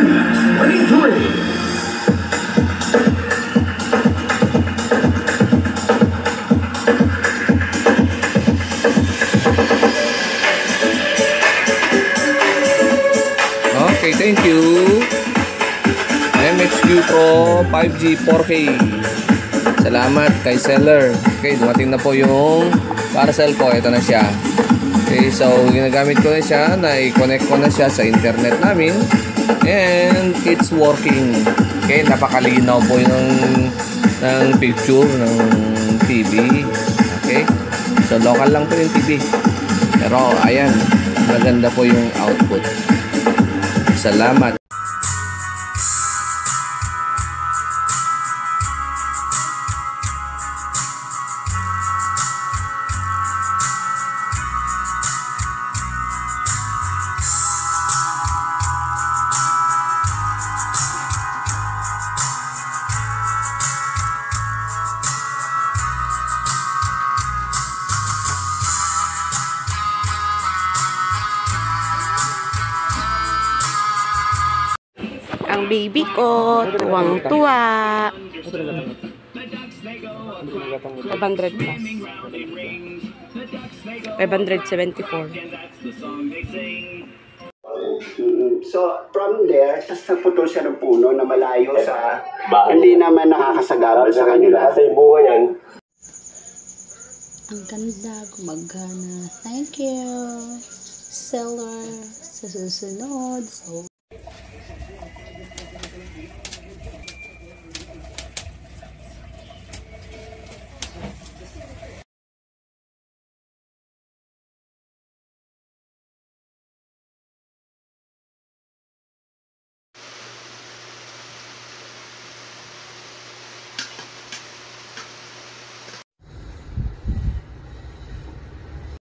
2023. Okay, thank you. MXQ Pro 5G 4K. Salamat kay seller. Okay, dumating na po yung parcel ko. Ito na siya. Okay, so ginagamit ko na siya. Na-connect ko na siya sa internet namin. And it's working. Okay, napakalinaw po yung ng picture ng TV. Okay, so local lang po yung TV. Pero ayan, maganda po yung output. Salamat. Ang baby ko, tuwang-tuwa. 500 plus. 574. So, from there, tapos nagputol siya ng puno na malayo sa, hindi naman nakakasagabal sa kanila. Sa bunga yan. Ang ganda, gumagana. Thank you, seller. Sa susunod.